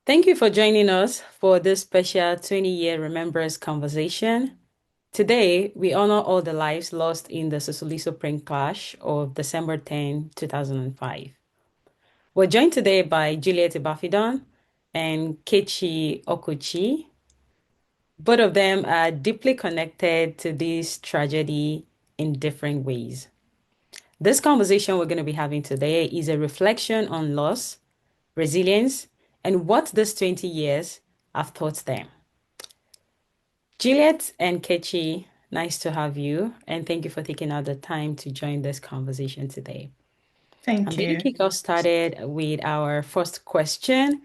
Thank you for joining us for this special 20-year remembrance conversation. Today, we honor all the lives lost in the Sosoliso Plane Crash of December 10, 2005. We're joined today by Juliet Ibhafidon and Kechi Okwuchi. Both of them are deeply connected to this tragedy in different ways. This conversation we're going to be having today is a reflection on loss, resilience, and what these 20 years have taught them. Juliet and Kechi, nice to have you, and thank you for taking out the time to join this conversation today. I'm Thank going to you. kick off started with our first question,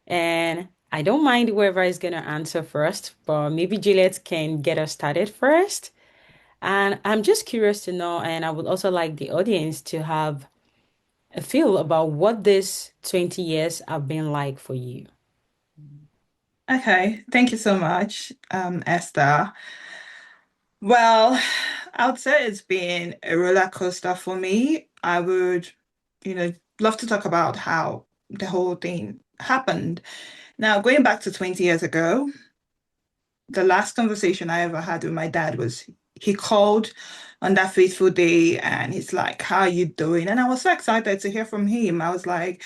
and I don't mind whoever is going to answer first, but maybe Juliet can get us started first. And I'm just curious to know, and I would also like the audience to have a feel about what this 20 years have been like for you. Okay, thank you so much, Esther. Well, I would say it's been a roller coaster for me. I would, love to talk about how the whole thing happened. Now, going back to 20 years ago, the last conversation I ever had with my dad was he called on that fateful day and he's like, "How are you doing?" And I was so excited to hear from him. I was like,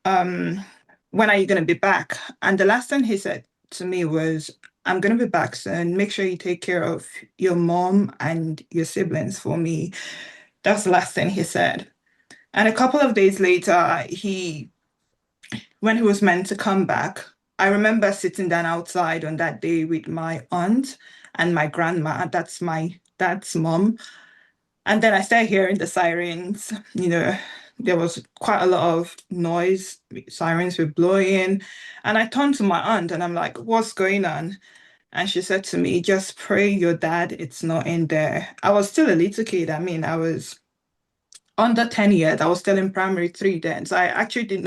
um, when are you going to be back? And the last thing he said to me was, I'm going to be back soon. Make sure you take care of your mom and your siblings for me. That's the last thing he said. And a couple of days later, when he was meant to come back, I remember sitting down outside on that day with my aunt and my grandma. That's my dad's mom. And then I started hearing the sirens. There was quite a lot of noise, sirens were blowing. And I turned to my aunt and I'm like, what's going on? And she said to me, just pray your dad, it's not in there. I was still a little kid. I mean, I was under 10 years. I was still in primary three then. So I actually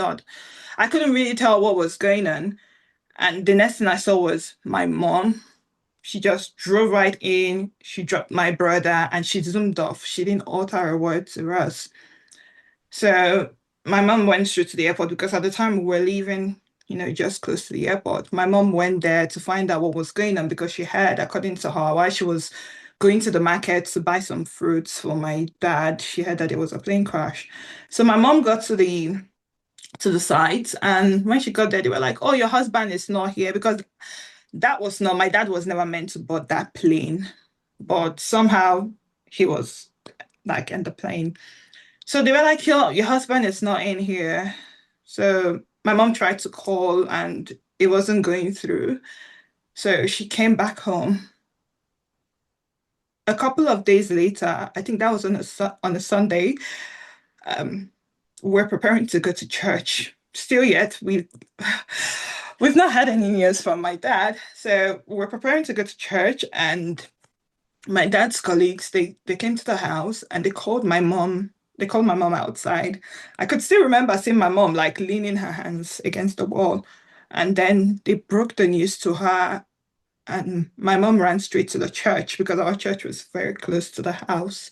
I couldn't really tell what was going on. And the next thing I saw was my mom. She just drove right in. She dropped my brother and she zoomed off. She didn't utter a word to us. So my mom went straight to the airport because at the time we were leaving, just close to the airport. My mom went there to find out what was going on because she heard, according to her, while she was going to the market to buy some fruits for my dad, she heard that it was a plane crash. So my mom got to the site, and when she got there, they were like, "Oh, your husband is not here," because that was not my dad was never meant to board that plane, but somehow he was like in the plane. So they were like, your husband is not in here. So my mom tried to call and it wasn't going through. So she came back home. A couple of days later, I think that was on on a Sunday, um, we're preparing to go to church. Still yet, we've not had any news from my dad. So we're preparing to go to church and my dad's colleagues, they came to the house and they called my mom. They called my mom outside. I could still remember seeing my mom like leaning her hands against the wall. And then they broke the news to her. And my mom ran straight to the church because our church was very close to the house.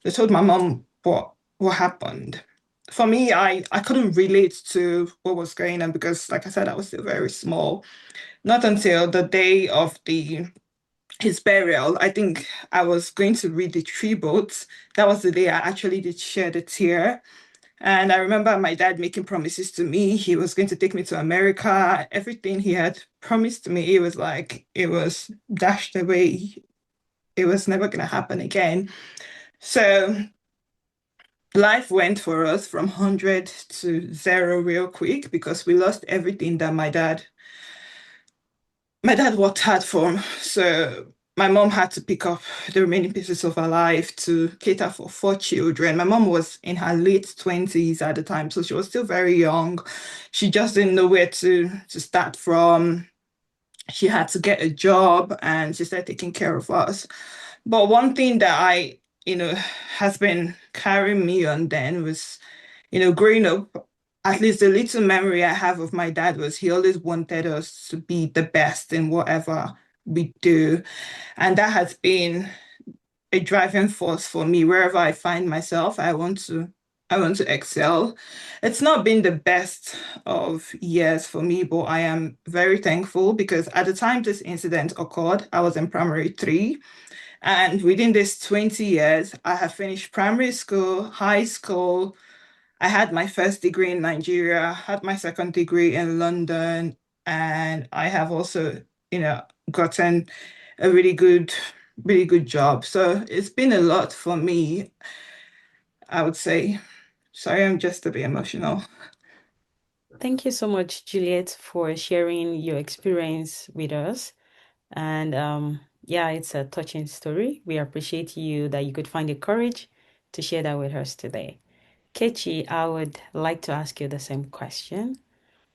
They told my mom what happened. For me, I couldn't relate to what was going on because, like I said, I was still very small. Not until the day of the his burial, I think I was going to read the tribute. That was the day I actually did shed a tear. And I remember my dad making promises to me. He was going to take me to America. Everything he had promised me, it was like it was dashed away. It was never going to happen again. So life went for us from 100 to zero real quick because we lost everything that my dad worked hard for. So my mom had to pick up the remaining pieces of her life to cater for four children. My mom was in her late 20s at the time, so she was still very young. She just didn't know where to start from. She had to get a job and she started taking care of us. But one thing that has been carrying me on then was, growing up, at least the little memory I have of my dad was he always wanted us to be the best in whatever we do. And that has been a driving force for me. Wherever I find myself, I want to excel. It's not been the best of years for me, but I am very thankful because at the time this incident occurred, I was in primary three. And within this 20 years, I have finished primary school, high school. I had my first degree in Nigeria, had my second degree in London, and I have also, gotten a really good job. So it's been a lot for me, I would say. Sorry, I'm just a bit emotional. Thank you so much, Juliet, for sharing your experience with us. And yeah, it's a touching story. We appreciate you that you could find the courage to share that with us today. Kechi, I would like to ask you the same question.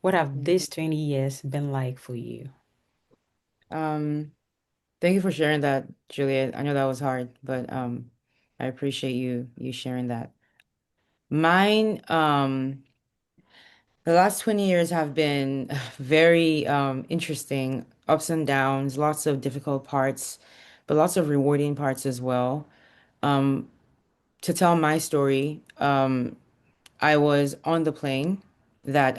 What have these 20 years been like for you? Um, Thank you for sharing that, Juliet. I know that was hard, but I appreciate you sharing that. Mine, the last 20 years have been very interesting, ups and downs, lots of difficult parts, but lots of rewarding parts as well. Um, to tell my story, I was on the plane that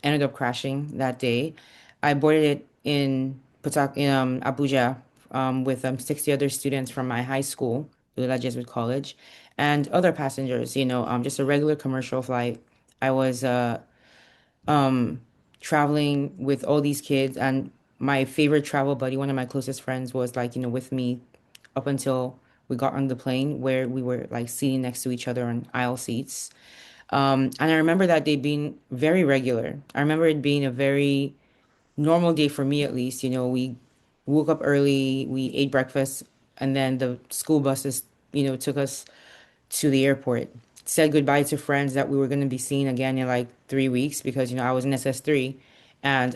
ended up crashing that day. I boarded it in Abuja with 60 other students from my high school, Juliet Jesuit College, and other passengers. Just a regular commercial flight. I was um, traveling with all these kids, and my favorite travel buddy, one of my closest friends, was like with me up until we got on the plane, where we were like sitting next to each other on aisle seats. And I remember that day being very regular. I remember it being a very normal day for me, at least. We woke up early, we ate breakfast, and then the school buses, took us to the airport. Said goodbye to friends that we were going to be seeing again in like 3 weeks because, I was in SS3. And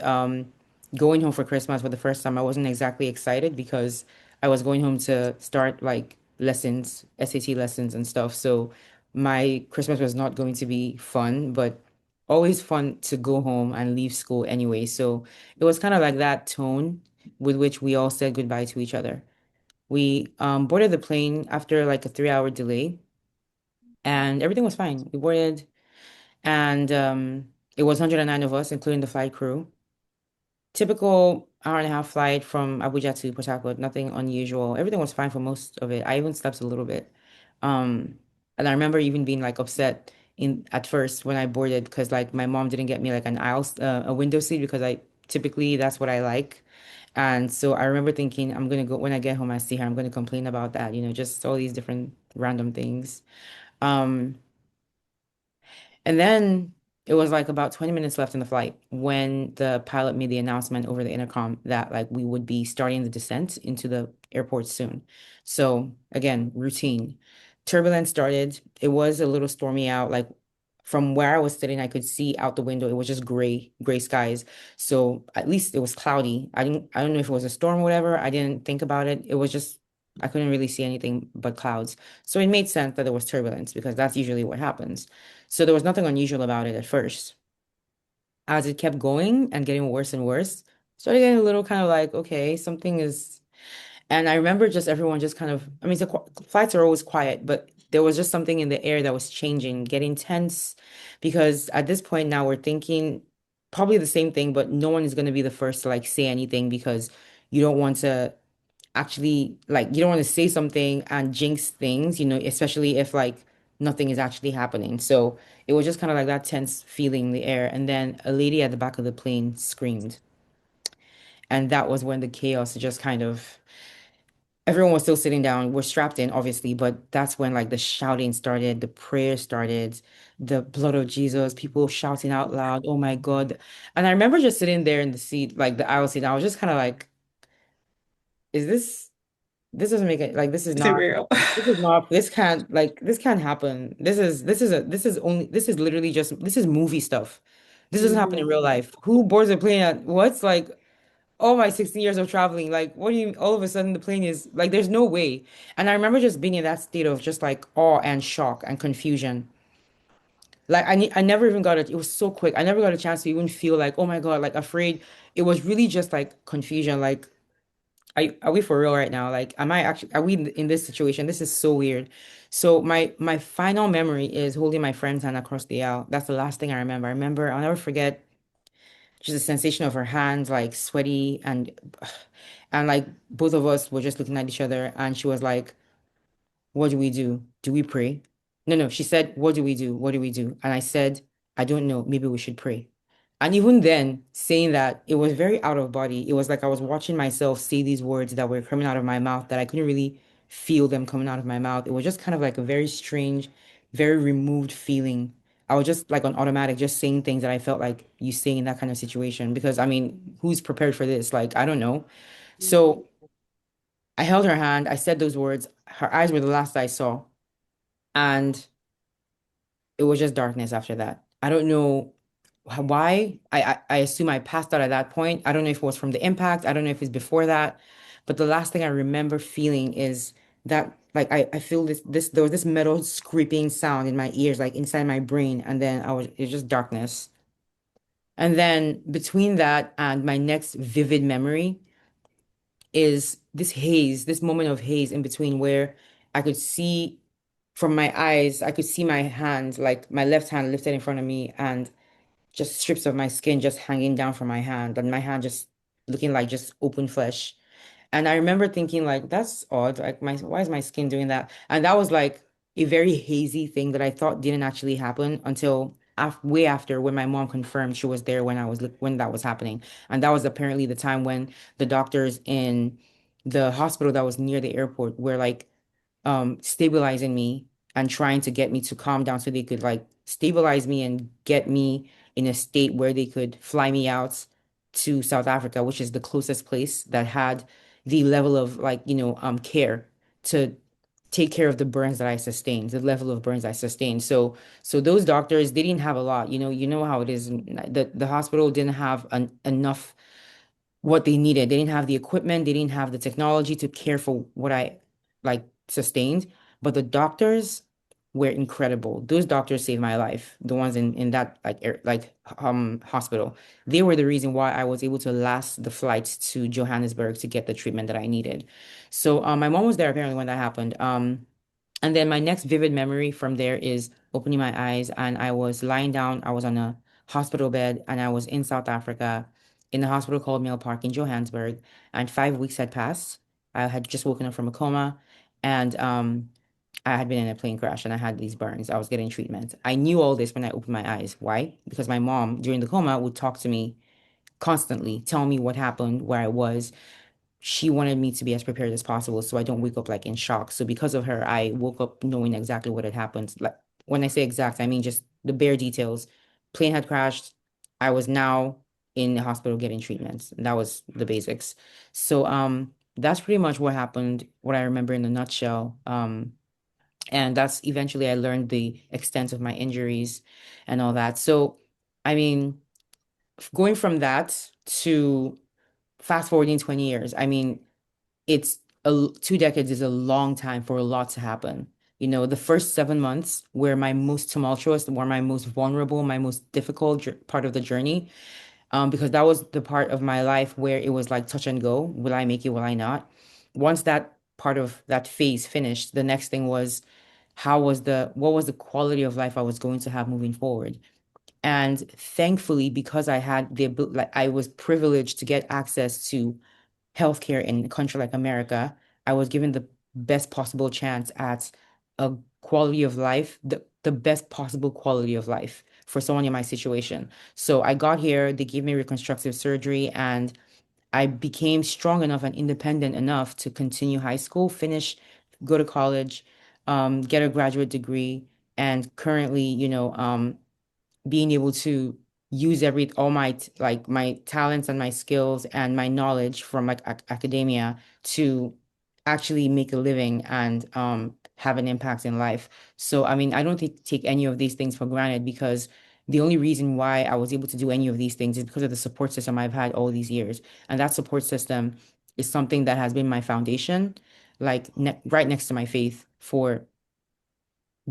going home for Christmas for the first time, I wasn't exactly excited because I was going home to start like lessons, SAT lessons and stuff. So my Christmas was not going to be fun, but always fun to go home and leave school anyway. So it was kind of like that tone with which we all said goodbye to each other. We boarded the plane after like a 3-hour delay, and everything was fine. We boarded, and it was 109 of us, including the flight crew. Typical hour and a half flight from Abuja to Port Harcourt, nothing unusual. Everything was fine for most of it. I even slept a little bit. Um, and I remember even being like upset in at first when I boarded because like my mom didn't get me like a window seat because I typically that's what I like. And so I remember thinking I'm gonna go when I get home, I see her, I'm gonna complain about that, just all these different random things. Um, and then it was like about 20 minutes left in the flight when the pilot made the announcement over the intercom that like we would be starting the descent into the airport soon. So again, routine. Turbulence started. It was a little stormy out. Like from where I was sitting, I could see out the window. It was just gray skies. So at least it was cloudy. I don't know if it was a storm or whatever. I didn't think about it. It was just I couldn't really see anything but clouds. So it made sense that there was turbulence because that's usually what happens. So there was nothing unusual about it at first. As it kept going and getting worse and worse, started getting a little kind of like, okay, something is. And I remember just everyone just kind of, I mean, flights are always quiet, but there was just something in the air that was changing, getting tense, because at this point now we're thinking probably the same thing, but no one is going to be the first to like say anything because you don't want to actually like you don't want to say something and jinx things, especially if like nothing is actually happening. So it was just kind of like that tense feeling in the air. And then a lady at the back of the plane screamed. And that was when the chaos just kind of everyone was still sitting down. We're strapped in, obviously, but that's when like the shouting started, the prayer started, the blood of Jesus, people shouting out loud, oh my God. And I remember just sitting there in the seat, like the aisle seat. I was just kind of like, is this doesn't make it like Is it real? this can't happen. This is literally just this is movie stuff. This doesn't happen in Mhm. real life. Who boards a plane at what's like all my 16 years of traveling? Like what do you all of a sudden the plane is like there's no way. And I remember just being in that state of just like awe and shock and confusion. Like I never even got it. It was so quick. I never got a chance to even feel like, oh my God, like afraid. It was really just like confusion, like are we for real right now? Like, am I actually, are we in this situation? This is so weird. So my final memory is holding my friend's hand across the aisle. That's the last thing I remember. I remember, I'll never forget just the sensation of her hands like sweaty and like both of us were just looking at each other and she was like, what do we do? Do we pray? No, no. She said, what do we do? What do we do? And I said, I don't know. Maybe we should pray. And even then, saying that, it was very out of body. It was like I was watching myself say these words that were coming out of my mouth that I couldn't really feel them coming out of my mouth. It was just kind of like a very strange, very removed feeling. I was just like on automatic, just saying things that I felt like you say in that kind of situation. Because I mean, who's prepared for this? Like, I don't know. So I held her hand. I said those words. Her eyes were the last I saw. And it was just darkness after that. I don't know why. I assume I passed out at that point. I don't know if it was from the impact. I don't know if it's before that. But the last thing I remember feeling is that like I feel this there was this metal scraping sound in my ears, like inside my brain, and then it was just darkness. And then between that and my next vivid memory is this haze, this moment of haze in between where I could see from my eyes, I could see my hand, like my left hand lifted in front of me, and just strips of my skin just hanging down from my hand, and my hand just looking like just open flesh. And I remember thinking like, that's odd. Like why is my skin doing that? And that was like a very hazy thing that I thought didn't actually happen until way after when my mom confirmed she was there when when that was happening. And that was apparently the time when the doctors in the hospital that was near the airport were like stabilizing me and trying to get me to calm down so they could like stabilize me and get me in a state where they could fly me out to South Africa, which is the closest place that had the level of like, care to take care of the burns that I sustained, the level of burns I sustained. So those doctors, they didn't have a lot. You know how it is. The hospital didn't have enough what they needed. They didn't have the equipment, they didn't have the technology to care for what I like sustained. But the doctors were incredible. Those doctors saved my life. The ones in that hospital. They were the reason why I was able to last the flight to Johannesburg to get the treatment that I needed. So my mom was there apparently when that happened. And then my next vivid memory from there is opening my eyes and I was lying down. I was on a hospital bed and I was in South Africa in a hospital called Mill Park in Johannesburg. And 5 weeks had passed. I had just woken up from a coma and I had been in a plane crash and I had these burns. I was getting treatment. I knew all this when I opened my eyes. Why? Because my mom during the coma would talk to me constantly, tell me what happened, where I was, she wanted me to be as prepared as possible so I don't wake up like in shock. So because of her, I woke up knowing exactly what had happened. Like when I say exact, I mean just the bare details. Plane had crashed. I was now in the hospital getting treatments. That was the basics. So that's pretty much what happened, what I remember in a nutshell. And that's eventually I learned the extent of my injuries and all that. So I mean, going from that to fast forwarding 20 years, I mean, it's 2 decades is a long time for a lot to happen. The first 7 months were my most tumultuous, were my most vulnerable, my most difficult part of the journey, because that was the part of my life where it was like touch and go. Will I make it? Will I not? Once that part of that phase finished, the next thing was what was the quality of life I was going to have moving forward? And thankfully, because I had like I was privileged to get access to healthcare in a country like America, I was given the best possible chance at a quality of life, the best possible quality of life for someone in my situation. So I got here, they gave me reconstructive surgery, and I became strong enough and independent enough to continue high school, finish, go to college, get a graduate degree, and currently, being able to use all my like my talents and my skills and my knowledge from like academia to actually make a living and have an impact in life. So I mean, I don't take any of these things for granted because the only reason why I was able to do any of these things is because of the support system I've had all these years. And that support system is something that has been my foundation, like right next to my faith for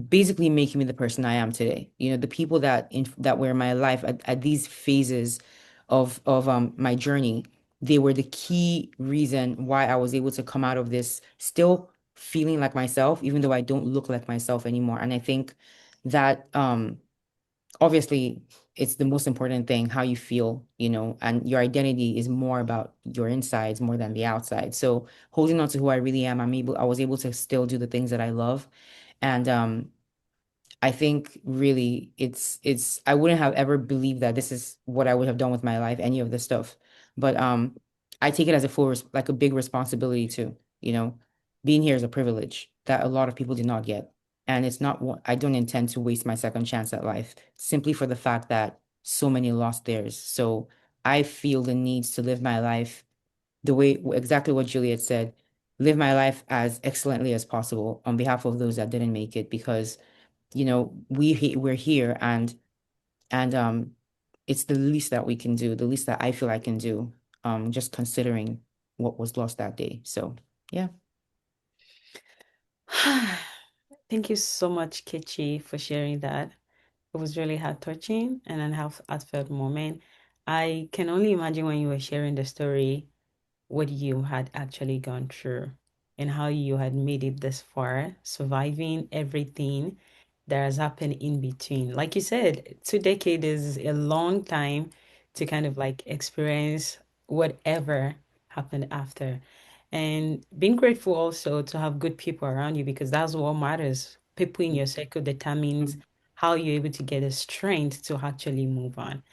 basically making me the person I am today. The people that were in my life at these phases of my journey, they were the key reason why I was able to come out of this still feeling like myself, even though I don't look like myself anymore. And I think that obviously it's the most important thing, how you feel, and your identity is more about your insides more than the outside. So holding on to who I really am, I was able to still do the things that I love. And I think really it's I wouldn't have ever believed that this is what I would have done with my life, any of this stuff. But I take it as a like a big responsibility too, you know. Being here is a privilege that a lot of people did not get. And it's not what I don't intend to waste my second chance at life simply for the fact that so many lost theirs. So I feel the need to live my life the way exactly what Juliet said, live my life as excellently as possible on behalf of those that didn't make it because we're here and it's the least that we can do, the least that I feel I can do, just considering what was lost that day. So yeah. Thank you so much, Kechi, for sharing that. It was really heart-touching and an heartfelt moment. I can only imagine when you were sharing the story, what you had actually gone through and how you had made it this far, surviving everything that has happened in between. Like you said, 2 decades is a long time to kind of like experience whatever happened after. And being grateful also to have good people around you because that's what matters. People in your circle determines how you're able to get the strength to actually move on.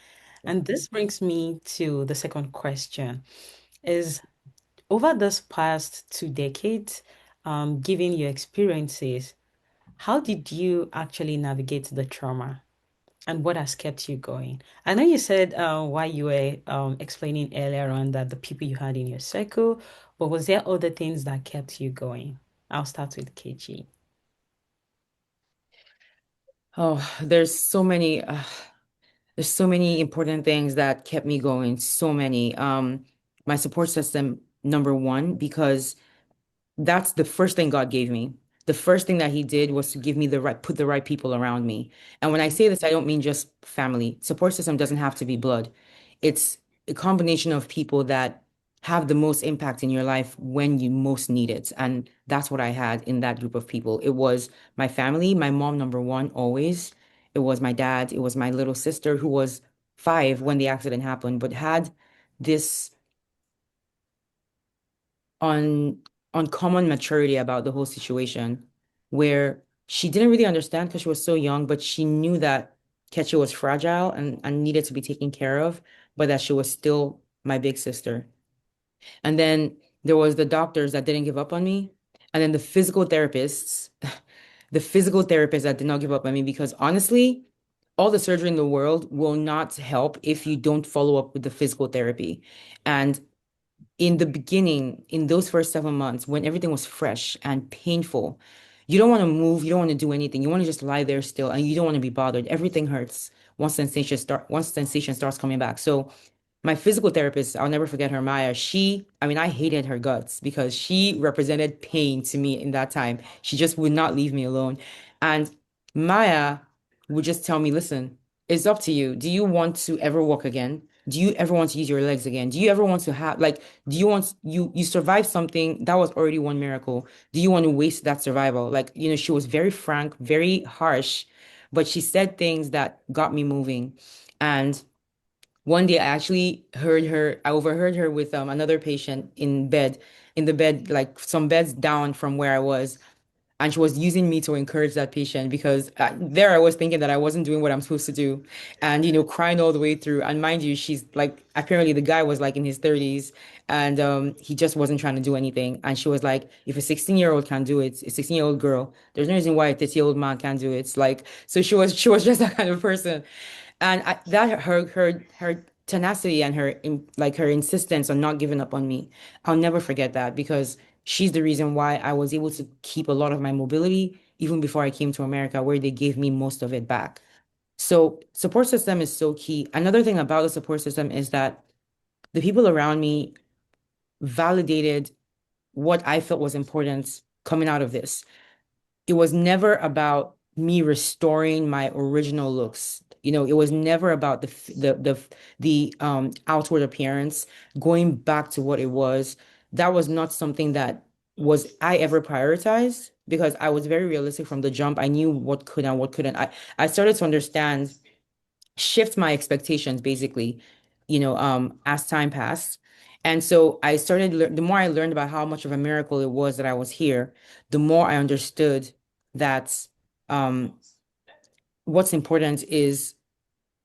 And this brings me to the second question is over this past 2 decades, given your experiences, how did you actually navigate the trauma and what has kept you going? I know you said why you were explaining earlier on that the people you had in your circle, but was there other things that kept you going? I'll start with KG. Oh, there's so many important things that kept me going, so many. My support system, number one, because that's the first thing God gave me. The first thing that He did was to give me put the right people around me. And when I say this, I don't mean just family. Support system doesn't have to be blood. It's a combination of people that have the most impact in your life when you most need it. And that's what I had in that group of people. It was my family, my mom, number one, always. It was my dad. It was my little sister who was 5 when the accident happened, but had this on uncommon maturity about the whole situation where she didn't really understand because she was so young, but she knew that Kechi was fragile and needed to be taken care of, but that she was still my big sister. And then there was the doctors that didn't give up on me, and then the physical therapists, the physical therapists that did not give up on me because honestly, all the surgery in the world will not help if you don't follow up with the physical therapy. And in the beginning, in those first 7 months, when everything was fresh and painful, you don't want to move, you don't want to do anything. You want to just lie there still and you don't want to be bothered. Everything hurts once sensation starts coming back. So my physical therapist, I'll never forget her, Maya. I mean, I hated her guts because she represented pain to me in that time. She just would not leave me alone. And Maya would just tell me, listen, it's up to you. Do you want to ever walk again? Do you ever want to use your legs again? Do you ever want to have like, do you want you survived something that was already one miracle? Do you want to waste that survival? Like, she was very frank, very harsh, but she said things that got me moving. And one day I overheard her with another patient in the bed, like some beds down from where I was. And she was using me to encourage that patient because there I was thinking that I wasn't doing what I'm supposed to do and, crying all the way through. And mind you, she's like, apparently the guy was like in his 30s and he just wasn't trying to do anything. And she was like, if a 16-year-old can do it, a 16-year-old girl, there's no reason why a 30-year-old man can't do it. It's like, so she was just that kind of person. And that her tenacity and like her insistence on not giving up on me, I'll never forget that because she's the reason why I was able to keep a lot of my mobility even before I came to America, where they gave me most of it back. So support system is so key. Another thing about the support system is that the people around me validated what I felt was important coming out of this. It was never about me restoring my original looks. It was never about the outward appearance, going back to what it was. That was not something that was I ever prioritized? Because I was very realistic from the jump. I knew what could and what couldn't. I started to understand, shift my expectations basically, as time passed. And so the more I learned about how much of a miracle it was that I was here, the more I understood that um, what's important is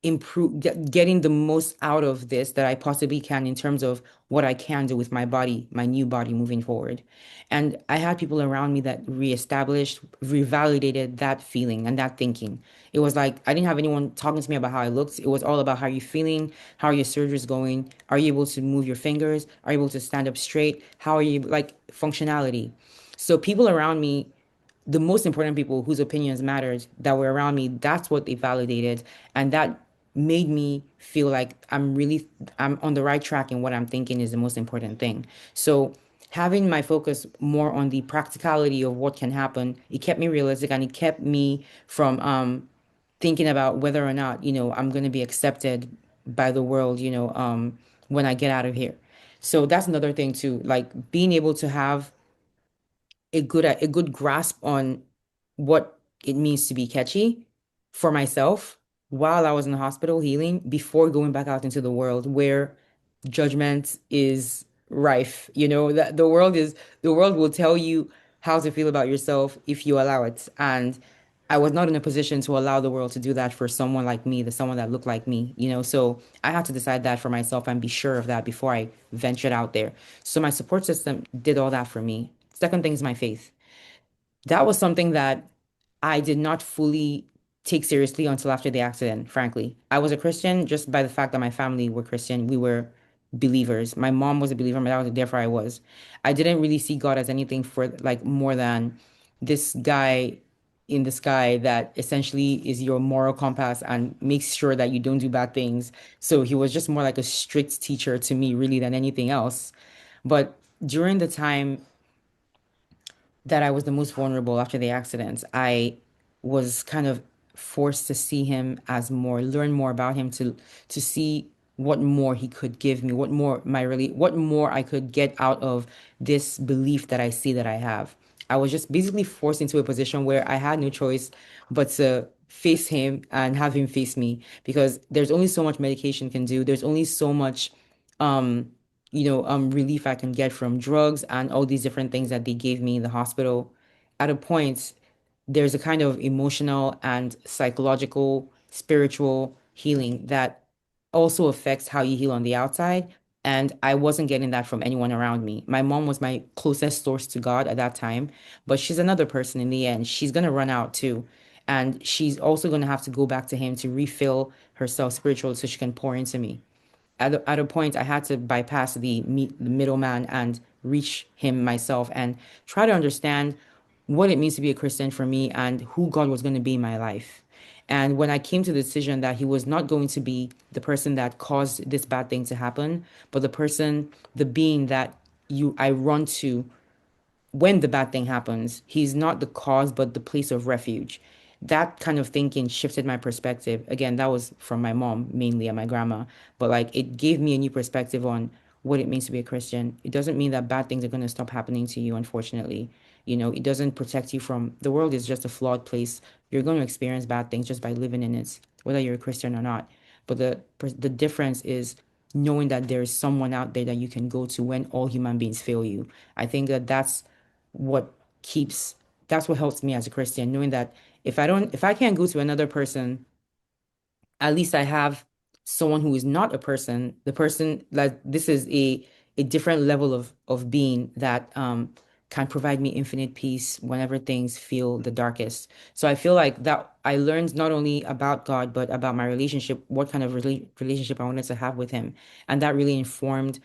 getting the most out of this that I possibly can in terms of what I can do with my body, my new body moving forward. And I had people around me that reestablished, revalidated that feeling and that thinking. It was like I didn't have anyone talking to me about how I looked. It was all about how you feeling, how are your surgeries going, are you able to move your fingers, are you able to stand up straight, how are you like functionality. So people around me, the most important people whose opinions mattered that were around me, that's what they validated. And that made me feel like I'm on the right track and what I'm thinking is the most important thing. So having my focus more on the practicality of what can happen, it kept me realistic and it kept me from thinking about whether or not, I'm going to be accepted by the world, when I get out of here. So that's another thing too, like being able to have a good grasp on what it means to be catchy for myself while I was in the hospital healing before going back out into the world where judgment is rife. That the world will tell you how to feel about yourself if you allow it. And I was not in a position to allow the world to do that for someone like me, the someone that looked like me. So I had to decide that for myself and be sure of that before I ventured out there. So my support system did all that for me. Second thing is my faith. That was something that I did not fully take seriously until after the accident, frankly. I was a Christian just by the fact that my family were Christian. We were believers. My mom was a believer, my dad was, therefore I was. I didn't really see God as anything for like more than this guy in the sky that essentially is your moral compass and makes sure that you don't do bad things. So he was just more like a strict teacher to me, really, than anything else. But during the time that I was the most vulnerable after the accident, I was kind of forced to see him as more, learn more about him, to see what more he could give me, what more I could get out of this belief that I see that I have. I was just basically forced into a position where I had no choice but to face him and have him face me because there's only so much medication can do. There's only so much um relief I can get from drugs and all these different things that they gave me in the hospital. At a point, there's a kind of emotional and psychological, spiritual healing that also affects how you heal on the outside. And I wasn't getting that from anyone around me. My mom was my closest source to God at that time, but she's another person in the end. She's going to run out too. And she's also going to have to go back to him to refill herself spiritually so she can pour into me. At a point I had to bypass the middleman and reach him myself and try to understand what it means to be a Christian for me and who God was going to be in my life. And when I came to the decision that he was not going to be the person that caused this bad thing to happen, but the being that I run to when the bad thing happens, he's not the cause, but the place of refuge. That kind of thinking shifted my perspective. Again, that was from my mom mainly and my grandma, but like it gave me a new perspective on what it means to be a Christian. It doesn't mean that bad things are going to stop happening to you, unfortunately. It doesn't protect you from the world is just a flawed place. You're going to experience bad things just by living in it, whether you're a Christian or not. But the difference is knowing that there is someone out there that you can go to when all human beings fail you. I think that what keeps that's what helps me as a Christian, knowing that if I can't go to another person, at least I have someone who is not a person, the person that this is a different level of being that can provide me infinite peace whenever things feel the darkest. So I feel like that I learned not only about God, but about my relationship, what kind of relationship I wanted to have with him. And that really informed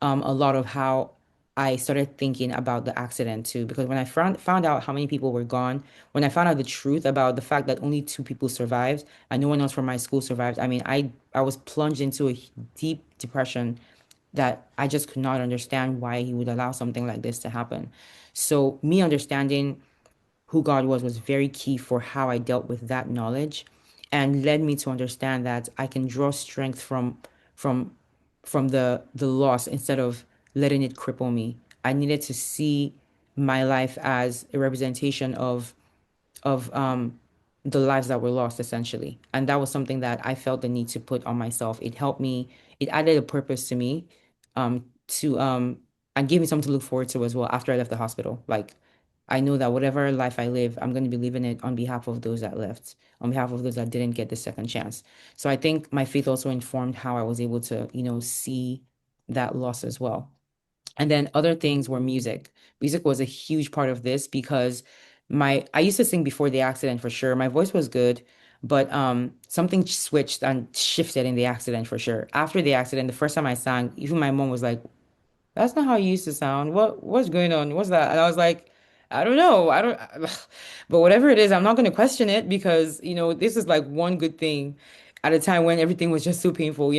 a lot of how I started thinking about the accident too, because when I found out how many people were gone, when I found out the truth about the fact that only two people survived and no one else from my school survived, I mean, I was plunged into a deep depression that I just could not understand why he would allow something like this to happen. So me understanding who God was very key for how I dealt with that knowledge and led me to understand that I can draw strength from from the loss instead of letting it cripple me. I needed to see my life as a representation of the lives that were lost essentially. And that was something that I felt the need to put on myself. It helped me, it added a purpose to me, to and gave me something to look forward to as well after I left the hospital. Like I know that whatever life I live, I'm going to be living it on behalf of those that left, on behalf of those that didn't get the second chance. So I think my faith also informed how I was able to, see that loss as well. And then other things were music. Music was a huge part of this because I used to sing before the accident for sure. My voice was good, but something switched and shifted in the accident for sure. After the accident, the first time I sang, even my mom was like, that's not how you used to sound. What's going on? What's that? And I was like, I don't know. I don't but whatever it is, I'm not going to question it because, this is like one good thing at a time when everything was just so painful.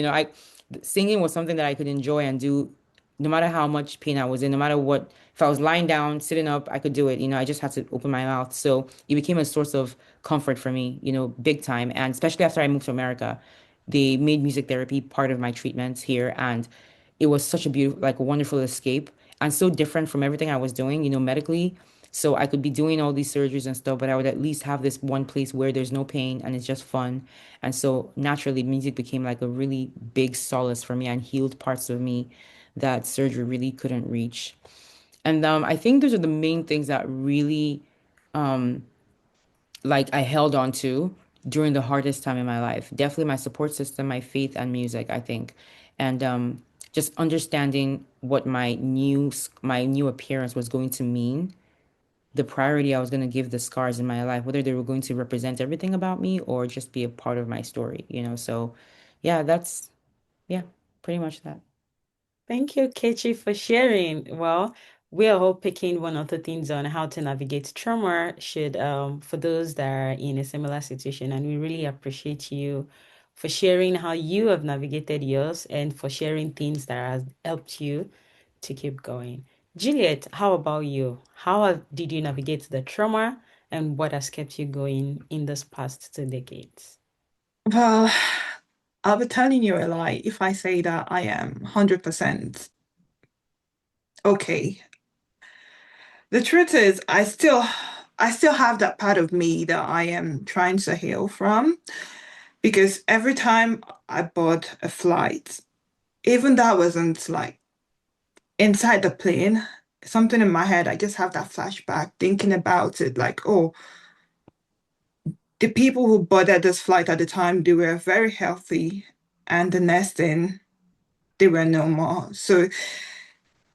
Singing was something that I could enjoy and do no matter how much pain I was in, no matter what, if I was lying down, sitting up, I could do it. I just had to open my mouth. So it became a source of comfort for me, big time. And especially after I moved to America, they made music therapy part of my treatments here. And it was such a beautiful, like a wonderful escape and so different from everything I was doing, medically. So I could be doing all these surgeries and stuff, but I would at least have this one place where there's no pain and it's just fun. And so naturally, music became like a really big solace for me and healed parts of me that surgery really couldn't reach. And I think those are the main things that really like I held on to during the hardest time in my life. Definitely my support system, my faith and music, I think. And just understanding what my new appearance was going to mean, the priority I was going to give the scars in my life, whether they were going to represent everything about me or just be a part of my story. So yeah, yeah, pretty much that. Thank you, Kechi, for sharing. Well, we are all picking one of the things on how to navigate trauma should for those that are in a similar situation. And we really appreciate you for sharing how you have navigated yours and for sharing things that has helped you to keep going. Juliet, how about you? Did you navigate the trauma and what has kept you going in this past 2 decades? Well, I'll be telling you a lie if I say that I am 100% okay. The truth is, I still have that part of me that I am trying to heal from because every time I bought a flight, even that wasn't like inside the plane, something in my head, I just have that flashback thinking about it like, oh, the people who boarded this flight at the time, they were very healthy, and the next thing, they were no more. So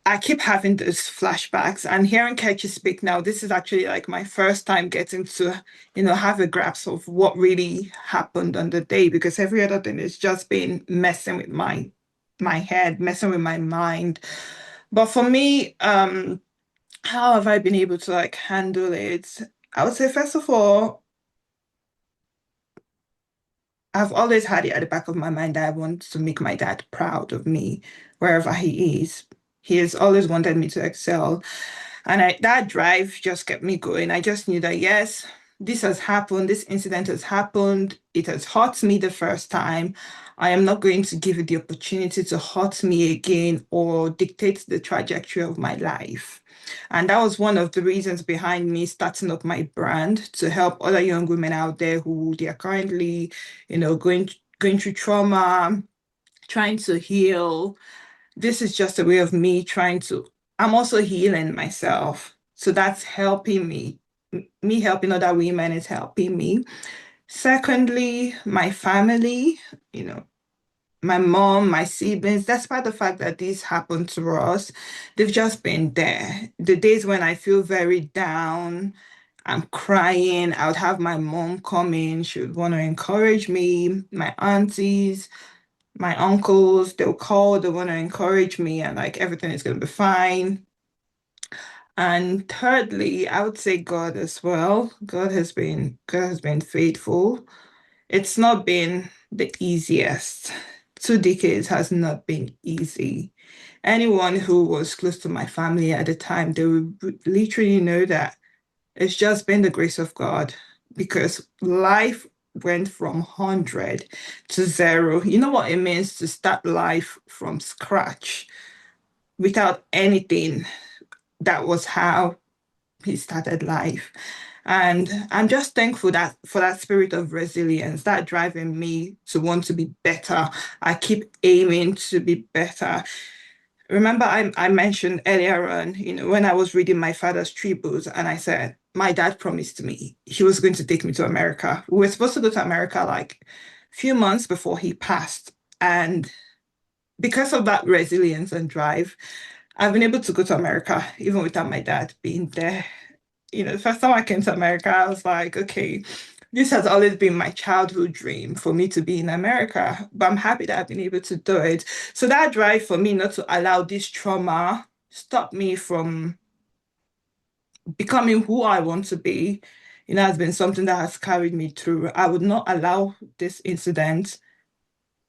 I keep having those flashbacks and hearing Kechi speak now, this is actually like my first time getting to, have a grasp of what really happened on the day because every other thing has just been messing with my head, messing with my mind. But for me, how have I been able to like handle it? I would say first of all, I've always had it at the back of my mind that I want to make my dad proud of me wherever he is. He has always wanted me to excel. And that drive just kept me going. I just knew that, yes, this has happened. This incident has happened. It has hurt me the first time. I am not going to give it the opportunity to hurt me again or dictate the trajectory of my life. And that was one of the reasons behind me starting up my brand to help other young women out there who they are currently, going through trauma, trying to heal. This is just a way of me trying to, I'm also healing myself. So that's helping me. Me helping other women is helping me. Secondly, my family, you know, my mom, my siblings, despite the fact that this happened to us, they've just been there. The days when I feel very down, I'm crying, I would have my mom come in. She would want to encourage me, my aunties, my uncles, they'll call, they want to encourage me and like everything is going to be fine. And thirdly, I would say God as well. God has been faithful. It's not been the easiest. 2 decades has not been easy. Anyone who was close to my family at the time, they would literally know that it's just been the grace of God because life went from 100 to zero. You know what it means to start life from scratch without anything? That was how he started life. And I'm just thankful that for that spirit of resilience, that driving me to want to be better. I keep aiming to be better. Remember, I mentioned earlier on, when I was reading my father's tributes, and I said, my dad promised me he was going to take me to America. We were supposed to go to America like a few months before he passed. And because of that resilience and drive, I've been able to go to America, even without my dad being there. The first time I came to America, I was like, okay, this has always been my childhood dream for me to be in America, but I'm happy that I've been able to do it. So that drive for me not to allow this trauma stop me from becoming who I want to be, has been something that has carried me through. I would not allow this incident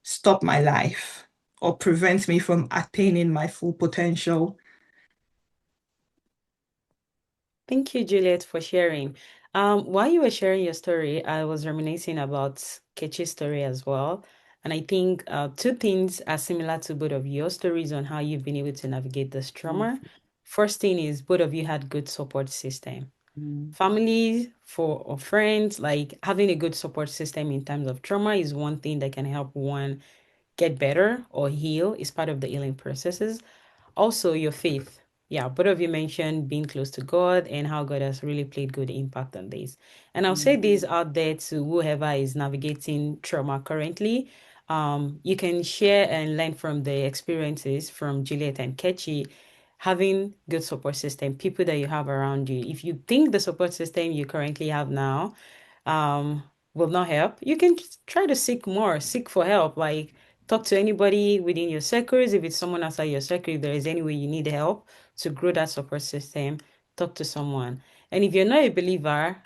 stop my life or prevent me from attaining my full potential. Thank you, Juliet, for sharing. While you were sharing your story, I was reminiscing about Kechi's story as well. And I think two things are similar to both of your stories on how you've been able to navigate this trauma. First thing is both of you had good support system. Mm. Family for or friends, like having a good support system in terms of trauma is one thing that can help one get better or heal, is part of the healing processes. Also, your faith. Yeah, both of you mentioned being close to God and how God has really played good impact on this. And I'll say this out there to whoever is navigating trauma currently. You can share and learn from the experiences from Juliet and Kechi, having good support system, people that you have around you. If you think the support system you currently have now um will not help, you can try to seek more, seek for help. Like talk to anybody within your circles. If it's someone outside your circle, if there is any way you need help to grow that support system, talk to someone. And if you're not a believer,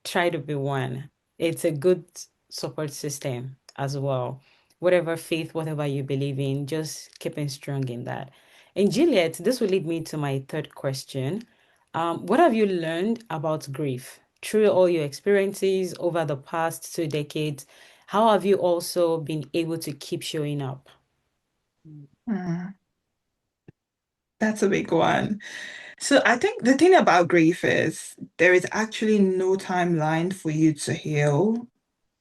try to be one. It's a good support system as well. Whatever faith, whatever you believe in, just keeping strong in that. And Juliet, this will lead me to my third question. What have you learned about grief through all your experiences over the past 2 decades? How have you also been able to keep showing up? Hmm, that's a big one. So I think the thing about grief is there is actually no timeline for you to heal.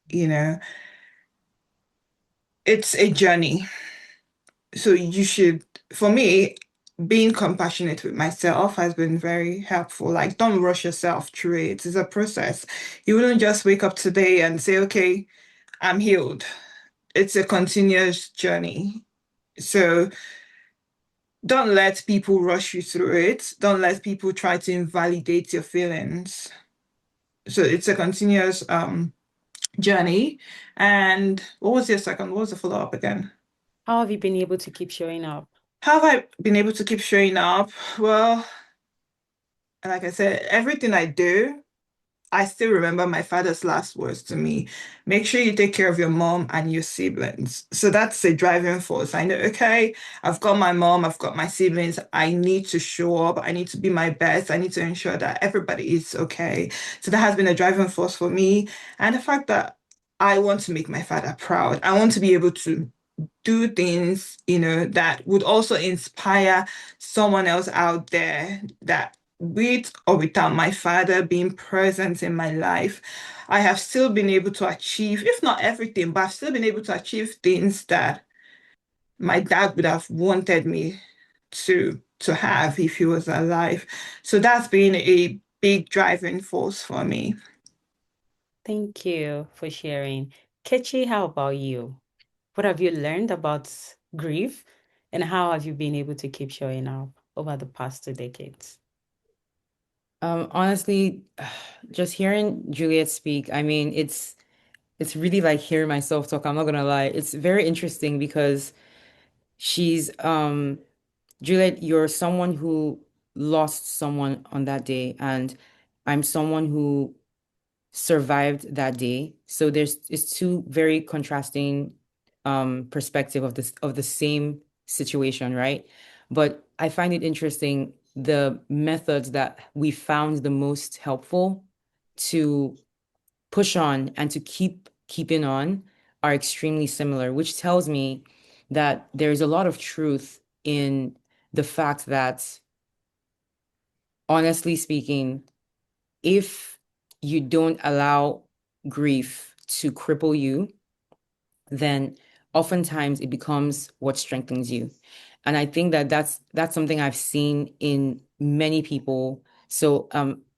You know, it's a journey. So you should, for me, being compassionate with myself has been very helpful. Like, don't rush yourself through it. It's a process. You wouldn't just wake up today and say, okay, I'm healed. It's a continuous journey. So don't let people rush you through it. Don't let people try to invalidate your feelings. So it's a continuous journey. And what was your second? What was the follow-up again? How have you been able to keep showing up? How have I been able to keep showing up? Well, like I said, everything I do, I still remember my father's last words to me. Make sure you take care of your mom and your siblings. So that's a driving force. I know, okay, I've got my mom, I've got my siblings. I need to show up. I need to be my best. I need to ensure that everybody is okay. So that has been a driving force for me. And the fact that I want to make my father proud. I want to be able to do things, that would also inspire someone else out there that with or without my father being present in my life, I have still been able to achieve, if not everything, but I've still been able to achieve things that my dad would have wanted me to have if he was alive. So that's been a big driving force for me. Thank you for sharing. Kechi, how about you? What have you learned about grief and how have you been able to keep showing up over the past 2 decades? Honestly, just hearing Juliet speak, I mean, it's really like hearing myself talk. I'm not gonna lie. It's very interesting because she's Juliet, you're someone who lost someone on that day, and I'm someone who survived that day. So there's it's two very contrasting perspective of the same situation, right? But I find it interesting the methods that we found the most helpful to push on and to keep keeping on are extremely similar, which tells me that there is a lot of truth in the fact that honestly speaking, if you don't allow grief to cripple you, then oftentimes it becomes what strengthens you. And I think that that's something I've seen in many people. So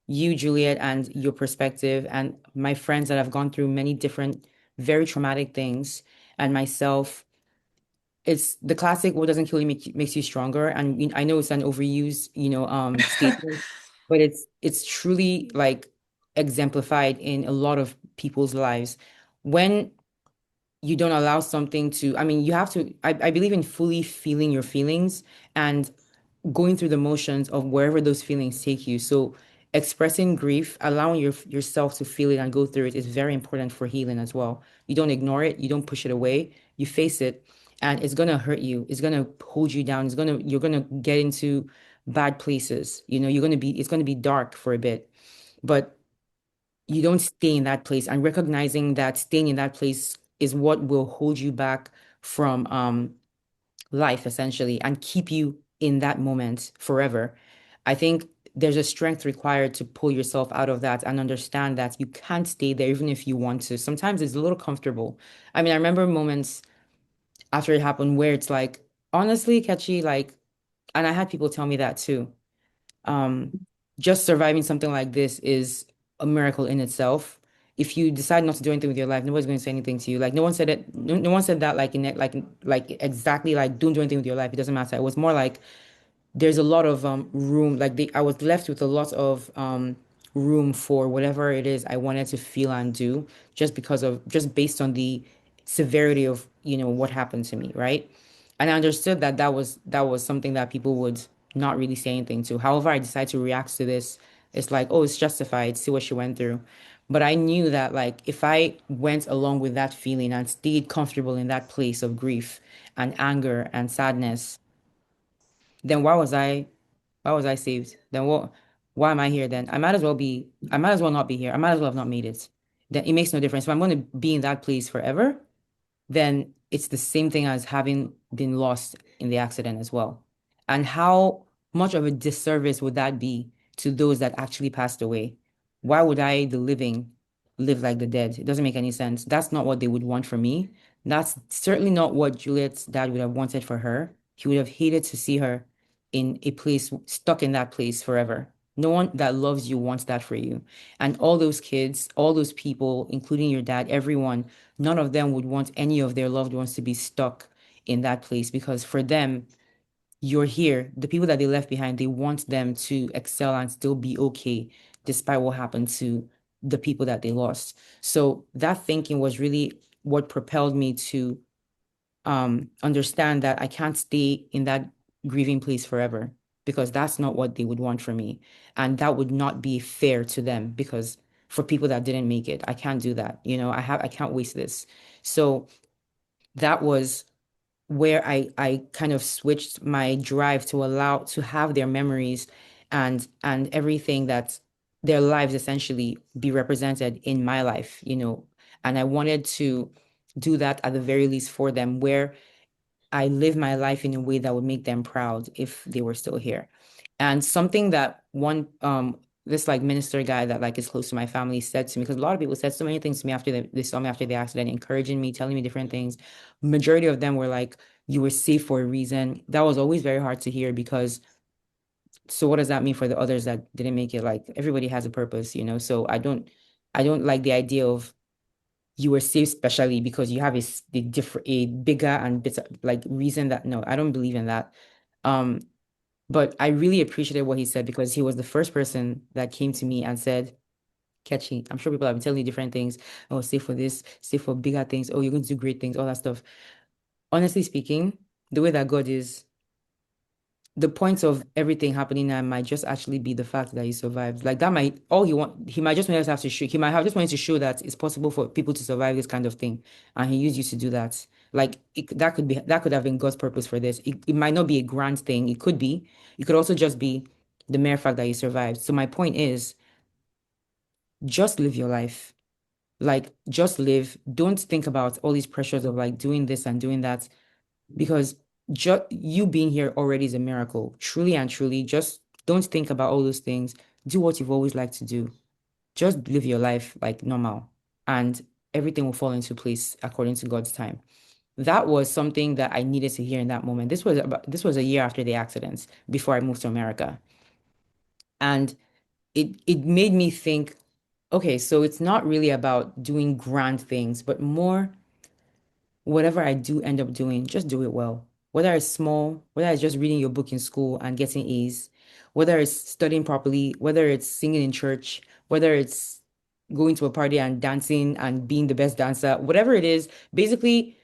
you, Juliet, and your perspective, and my friends that have gone through many different very traumatic things, and myself, it's the classic what doesn't kill you makes you stronger. And I know it's an overused, statement, but it's truly like exemplified in a lot of people's lives. When you don't allow something to, I mean, you have to, I believe in fully feeling your feelings and going through the motions of wherever those feelings take you. So expressing grief, allowing yourself to feel it and go through it is very important for healing as well. You don't ignore it, you don't push it away, you face it, and it's gonna hurt you. It's gonna hold you down. You're gonna get into bad places. It's gonna be dark for a bit, but you don't stay in that place, and recognizing that staying in that place is what will hold you back from life essentially and keep you in that moment forever. I think there's a strength required to pull yourself out of that and understand that you can't stay there even if you want to. Sometimes it's a little comfortable. I mean, I remember moments after it happened where it's like, honestly, Kechi, like, and I had people tell me that too. Um, just surviving something like this is a miracle in itself. If you decide not to do anything with your life, nobody's going to say anything to you. Like no one said it. No one said that. Like in it, like exactly like don't do anything with your life. It doesn't matter. It was more like there's a lot of room. I was left with a lot of room for whatever it is I wanted to feel and do, just based on the severity of what happened to me, right? And I understood that that was something that people would not really say anything to. However, I decided to react to this. It's like, oh, it's justified. See what she went through. But I knew that like if I went along with that feeling and stayed comfortable in that place of grief and anger and sadness, then why was I saved? Then why am I here then? I might as well not be here. I might as well have not made it. Then it makes no difference. If I'm going to be in that place forever, then it's the same thing as having been lost in the accident as well. And how much of a disservice would that be to those that actually passed away? Why would I, the living, live like the dead? It doesn't make any sense. That's not what they would want for me. That's certainly not what Juliet's dad would have wanted for her. He would have hated to see her in a place, stuck in that place forever. No one that loves you wants that for you. And all those kids, all those people, including your dad, everyone, none of them would want any of their loved ones to be stuck in that place because for them, you're here. The people that they left behind, they want them to excel and still be okay despite what happened to the people that they lost. So that thinking was really what propelled me to understand that I can't stay in that grieving place forever because that's not what they would want for me. And that would not be fair to them because for people that didn't make it, I can't do that. I can't waste this. So that was where I kind of switched my drive to allow to have their memories and everything that their lives essentially be represented in my life. And I wanted to do that at the very least for them, where I live my life in a way that would make them proud if they were still here. And something that one this like minister guy that like is close to my family said to me, because a lot of people said so many things to me after they saw me after the accident, encouraging me, telling me different things. Majority of them were like, you were safe for a reason. That was always very hard to hear because so what does that mean for the others that didn't make it? Like everybody has a purpose. So I don't like the idea of you were saved specially because you have a bigger and better like reason. That no, I don't believe in that. Um, but I really appreciated what he said because he was the first person that came to me and said, Kechi, I'm sure people have been telling you different things. Oh, save for this, save for bigger things. Oh, you're going to do great things, all that stuff. Honestly speaking, the way that God is, the point of everything happening now might just actually be the fact that he survived. Like that might all he might just want us to have to show he might have just wanted to show that it's possible for people to survive this kind of thing. And he used you to do that. Like that could have been God's purpose for this. It might not be a grand thing. It could be. It could also just be the mere fact that you survived. So my point is just live your life. Like just live. Don't think about all these pressures of like doing this and doing that because you being here already is a miracle. Truly and truly, just Don't think about all those things. Do what you've always liked to do. Just live your life like normal, and everything will fall into place according to God's time. That was something that I needed to hear in that moment. This was a year after the accidents, before I moved to America. And it made me think, okay, so it's not really about doing grand things, but more whatever I do end up doing, just do it well. Whether it's small, whether it's just reading your book in school and getting A's, whether it's studying properly, whether it's singing in church, whether it's going to a party and dancing and being the best dancer, whatever it is, basically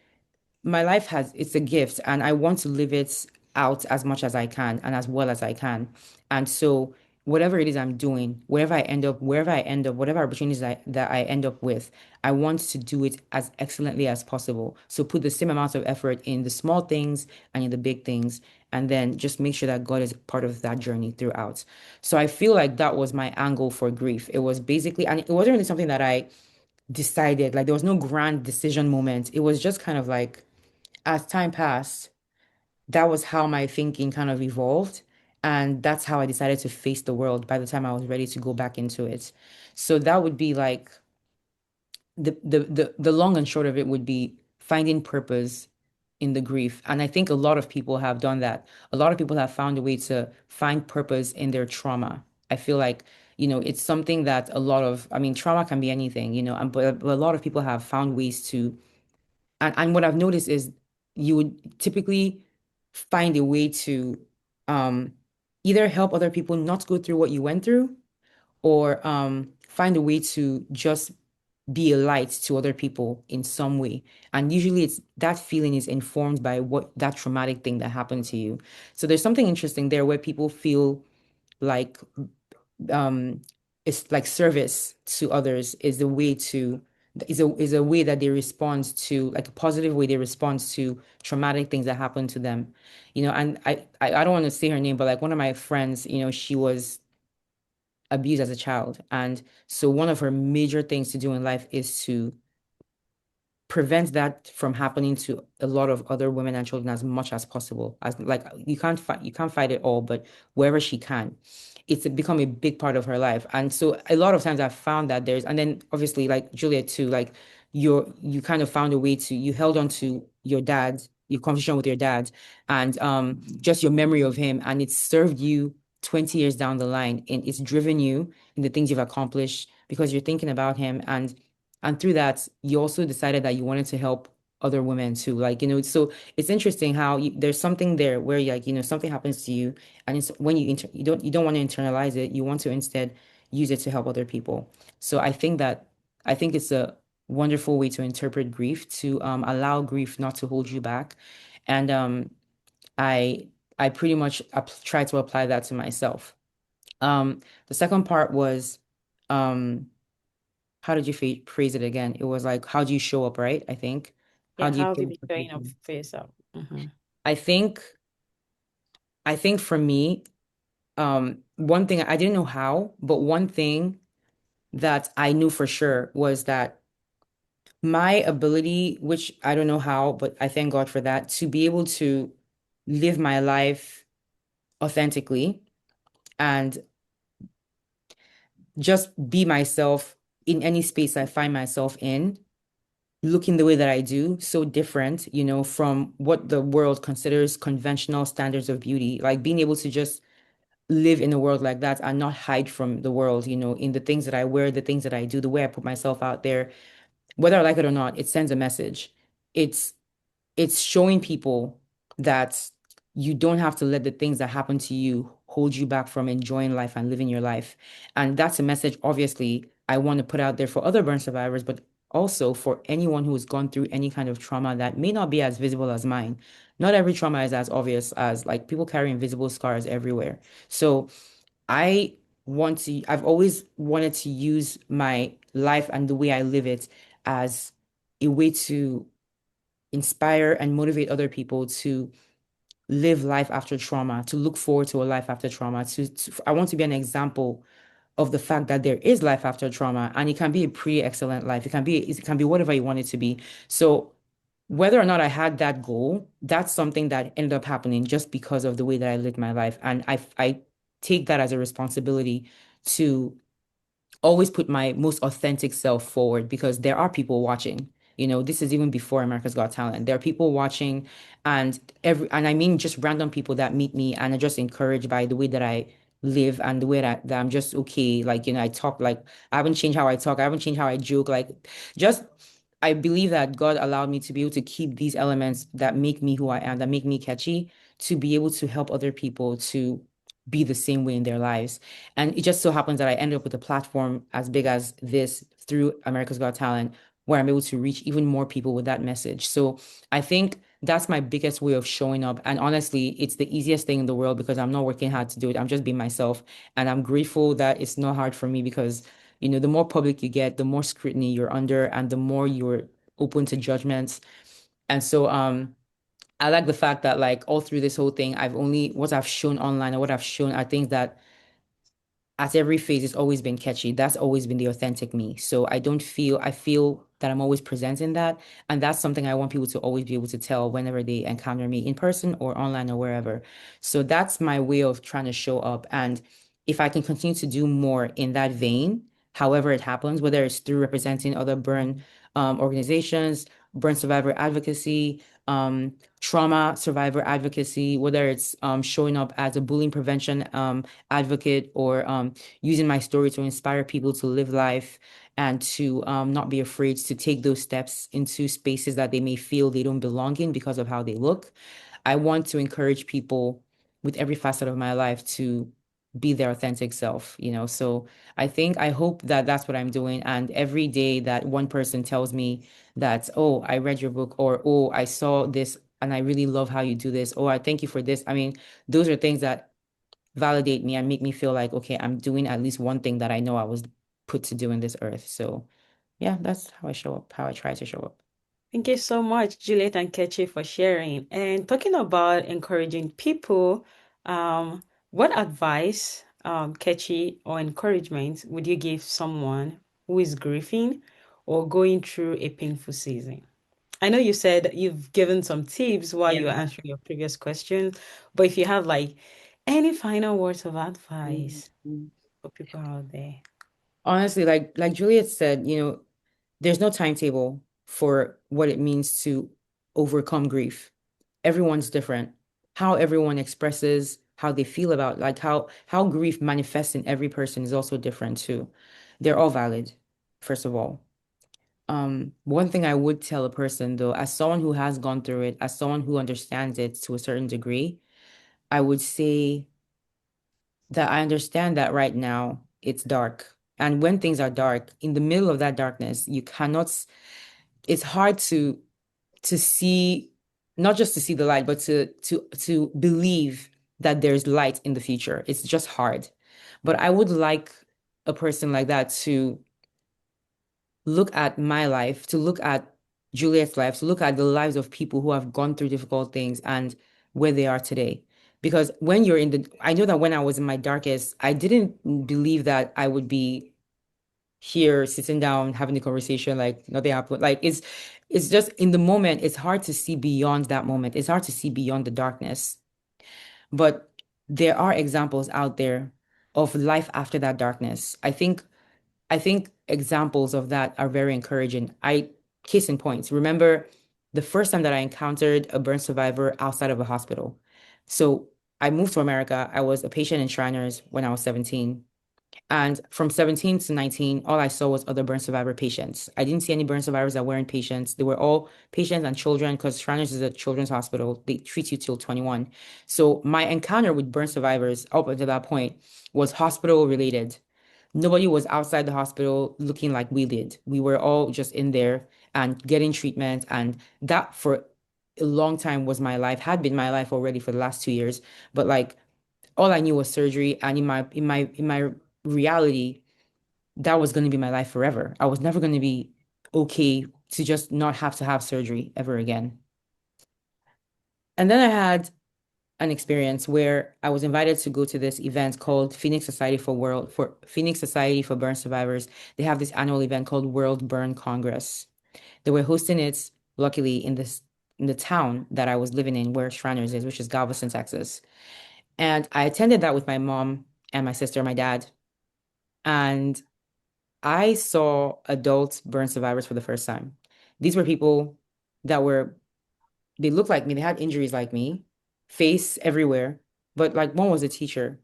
my life has it's a gift and I want to live it out as much as I can and as well as I can. And so whatever it is I'm doing, wherever I end up, wherever I end up, whatever opportunities that I end up with, I want to do it as excellently as possible. So put the same amount of effort in the small things and in the big things, and then just make sure that God is part of that journey throughout. So I feel like that was my angle for grief. It was basically, and it wasn't really something that I decided, like there was no grand decision moment. It was just kind of like as time passed, that was how my thinking kind of evolved. And that's how I decided to face the world by the time I was ready to go back into it. So that would be like the long and short of it would be finding purpose in the grief. And I think a lot of people have done that. A lot of people have found a way to find purpose in their trauma. I feel like, it's something that I mean, trauma can be anything, but a lot of people have found ways to and what I've noticed is you would typically find a way to um, either help other people not go through what you went through or find a way to just be a light to other people in some way. And usually it's that feeling is informed by what that traumatic thing that happened to you. So there's something interesting there where people feel like um it's like service to others is a way that they respond to like a positive way they respond to traumatic things that happen to them, and I don't want to say her name, but like one of my friends, she was abused as a child, and so one of her major things to do in life is to prevent that from happening to a lot of other women and children as much as possible. As like you can't fight it all, but wherever she can, it's become a big part of her life. And so a lot of times I've found that and then obviously like Juliet too, like you kind of found a way to you held on to your dad, your conversation with your dad, and just your memory of him, and it served you 20 years down the line, and it's driven you in the things you've accomplished because you're thinking about him. And through that, you also decided that you wanted to help other women too. Like, so it's interesting how there's something there where like, something happens to you and it's when you don't want to internalize it. You want to instead use it to help other people. So I think it's a wonderful way to interpret grief, to allow grief not to hold you back. And I I pretty much try to apply that to myself. The second part was um how did you phrase it again? It was like, how do you show up, right? I think. How Yeah, do you how show do up you for showing up people? for yourself? I think, I think for me, one thing I didn't know how, but one thing that I knew for sure was that my ability, which I don't know how, but I thank God for that, to be able to live my life authentically and just be myself in any space I find myself in, looking the way that I do, so different, from what the world considers conventional standards of beauty. Like being able to just live in a world like that and not hide from the world, in the things that I wear, the things that I do, the way I put myself out there, whether I like it or not, it sends a message. It's it's showing people that you don't have to let the things that happen to you hold you back from enjoying life and living your life. And that's a message, obviously, I want to put out there for other burn survivors, but also for anyone who has gone through any kind of trauma that may not be as visible as mine. Not every trauma is as obvious as like people carry invisible scars everywhere. So I I've always wanted to use my life and the way I live it as a way to inspire and motivate other people to live life after trauma, to look forward to a life after trauma. I want to be an example of the fact that there is life after trauma, and it can be a pretty excellent life. It can be whatever you want it to be. So whether or not I had that goal, that's something that ended up happening just because of the way that I lived my life. And take that as a responsibility to always put my most authentic self forward because there are people watching. This is even before America's Got Talent. There are people watching, and I mean just random people that meet me and are just encouraged by the way that I live and the way that I'm just okay. Like, I talk like I haven't changed how I talk, I haven't changed how I joke. Like, just I believe that God allowed me to be able to keep these elements that make me who I am, that make me catchy, to be able to help other people to be the same way in their lives. And it just so happens that I ended up with a platform as big as this through America's Got Talent, where I'm able to reach even more people with that message. So I think that's my biggest way of showing up. And honestly, it's the easiest thing in the world because I'm not working hard to do it. I'm just being myself. And I'm grateful that it's not hard for me because, the more public you get, the more scrutiny you're under and the more you're open to judgments. And so, I like the fact that like all through this whole thing, what I've shown online or what I've shown are things that at every phase it's always been catchy. That's always been the authentic me. So I feel that I'm always presenting that. And that's something I want people to always be able to tell whenever they encounter me in person or online or wherever. So that's my way of trying to show up. And if I can continue to do more in that vein, however it happens, whether it's through representing other burn organizations, burn survivor advocacy, trauma survivor advocacy, whether it's showing up as a bullying prevention advocate or using my story to inspire people to live life and to not be afraid to take those steps into spaces that they may feel they don't belong in because of how they look. I want to encourage people with every facet of my life to be their authentic self. So I hope that that's what I'm doing. And every day that one person tells me that, oh, I read your book, or, oh, I saw this and I really love how you do this, or I thank you for this. I mean, those are things that validate me and make me feel like, okay, I'm doing at least one thing that I know I was put to do in this earth. So yeah, that's how I show up, how I try to show up. Thank you so much, Juliet and Kechi, for sharing. And talking about encouraging people, what advice, Kechi, or encouragement would you give someone who is grieving or going through a painful season? I know you said you've given some tips while you were Yeah. answering your previous question, but if you have like any final words of advice Mhm. for people out there. Honestly, like Juliet said, there's no timetable for what it means to overcome grief. Everyone's different. How everyone expresses how they feel about like how grief manifests in every person is also different too. They're all valid, first of all. One thing I would tell a person though, as someone who has gone through it, as someone who understands it to a certain degree, I would say that I understand that right now it's dark. And when things are dark, in the middle of that darkness, it's hard to see, not just to see the light, but to believe that there's light in the future. It's just hard. But I would like a person like that to look at my life, to look at Juliet's life, to look at the lives of people who have gone through difficult things and where they are today. Because I know that when I was in my darkest, I didn't believe that I would be here sitting down having a conversation like nothing happened. Like it's just in the moment, it's hard to see beyond that moment. It's hard to see beyond the darkness. But there are examples out there of life after that darkness. I think examples of that are very encouraging. Case in point, remember the first time that I encountered a burn survivor outside of a hospital. So I moved to America. I was a patient in Shriners when I was 17. And from 17 to 19, all I saw was other burn survivor patients. I didn't see any burn survivors that weren't patients. They were all patients and children because Shriners is a children's hospital. They treat you till 21. So my encounter with burn survivors up until that point was hospital related. Nobody was outside the hospital looking like we did. We were all just in there and getting treatment. And that for a long time was my life, had been my life already for the last 2 years. But like all I knew was surgery. And in my reality, that was going to be my life forever. I was never going to be okay to just not have to have surgery ever again. And then I had an experience where I was invited to go to this event called Phoenix Society for Burn Survivors. They have this annual event called World Burn Congress. They were hosting it, luckily, in the town that I was living in, where Shriners is, which is Galveston, Texas. And I attended that with my mom and my sister, and my dad. And I saw adult burn survivors for the first time. These were people that were, they looked like me, they had injuries like me, face everywhere. But like one was a teacher,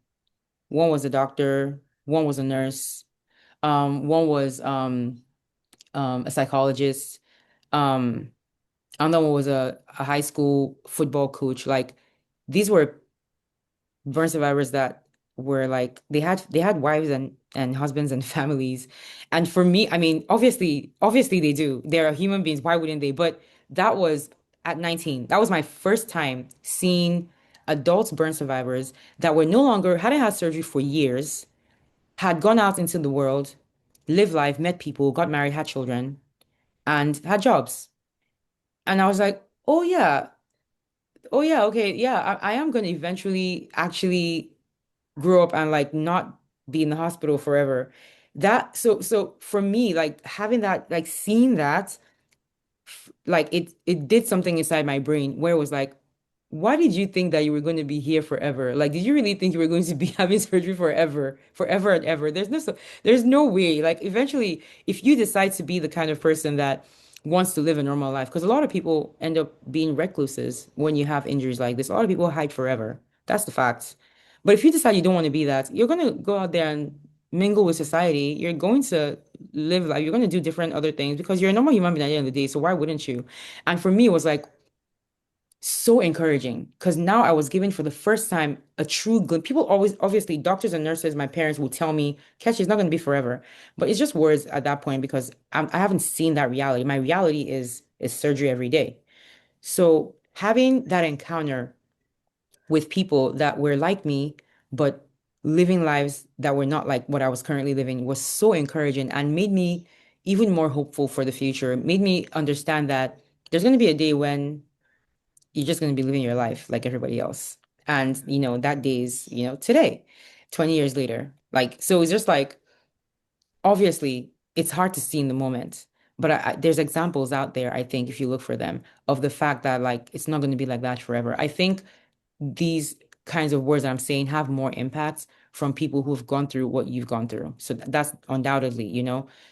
one was a doctor, one was a nurse, one was a psychologist, um, another one was a high school football coach. Like these were burn survivors that were like they had wives and husbands and families. And for me, I mean, obviously they do. They're human beings. Why wouldn't they? But that was at 19. That was my first time seeing adults burn survivors that were no longer hadn't had surgery for years, had gone out into the world, lived life, met people, got married, had children, and had jobs. And I was like, oh yeah, okay, yeah, I am going to eventually actually grow up and like not be in the hospital forever. So for me, like having that, like seeing that, like it did something inside my brain where it was like, why did you think that you were going to be here forever? Like, did you really think you were going to be having surgery forever, forever and ever? There's no way. Like, eventually, if you decide to be the kind of person that wants to live a normal life, because a lot of people end up being recluses when you have injuries like this. A lot of people hide forever. That's the fact. But if you decide you don't want to be that, you're going to go out there and mingle with society. You're going to live life. You're going to do different other things because you're a normal human being at the end of the day. So why wouldn't you? And for me, it was like so encouraging because now I was given for the first time a true good. People always, obviously, doctors and nurses, my parents will tell me, Kechi, it's not going to be forever. But it's just words at that point because I haven't seen that reality. My reality is surgery every day. So having that encounter with people that were like me, but living lives that were not like what I was currently living was so encouraging and made me even more hopeful for the future. Made me understand that there's going to be a day when you're just going to be living your life like everybody else. And, that day is, today, 20 years later. Like, so it's just like, obviously, it's hard to see in the moment. But there's examples out there, I think, if you look for them, of the fact that, like, it's not going to be like that forever. I think these kinds of words that I'm saying have more impact from people who've gone through what you've gone through. So that's undoubtedly.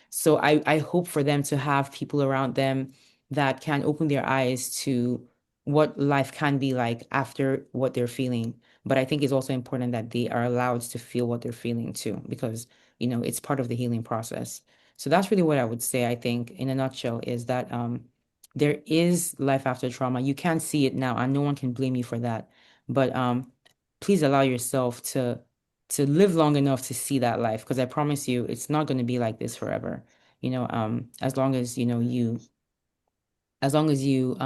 So I hope for them to have people around them that can open their eyes to what life can be like after what they're feeling. But I think it's also important that they are allowed to feel what they're feeling too, because, it's part of the healing process. So that's really what I would say, I think, in a nutshell, is that there is life after trauma. You can't see it now, and no one can blame you for that. But please allow yourself to live long enough to see that life, because I promise you, it's not going to be like this forever. As long as as long as you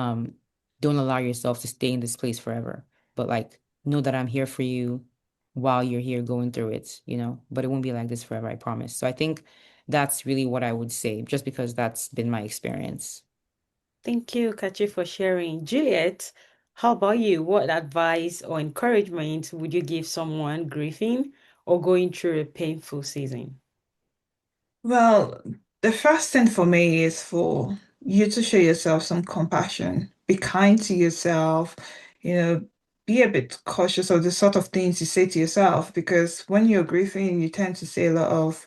don't allow yourself to stay in this place forever. But like, know that I'm here for you while you're here going through it. But it won't be like this forever, I promise. So I think that's really what I would say, just because that's been my experience. Thank you, Kachi, for sharing. Juliet, how about you? What advice or encouragement would you give someone grieving or going through a painful season? Well, the first thing for me is for you to show yourself some compassion. Be kind to yourself, you know, be a bit cautious of the sort of things you say to yourself because when you're grieving, you tend to say a lot of,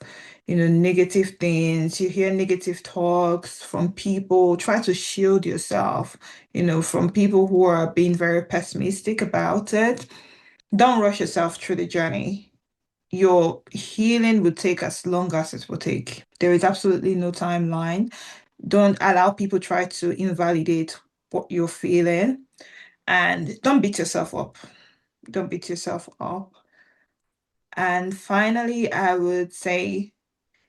negative things. You hear negative talks from people. Try to shield yourself, from people who are being very pessimistic about it. Don't rush yourself through the journey. Your healing will take as long as it will take. There is absolutely no timeline. Don't allow people try to invalidate what you're feeling and don't beat yourself up. Don't beat yourself up. And finally, I would say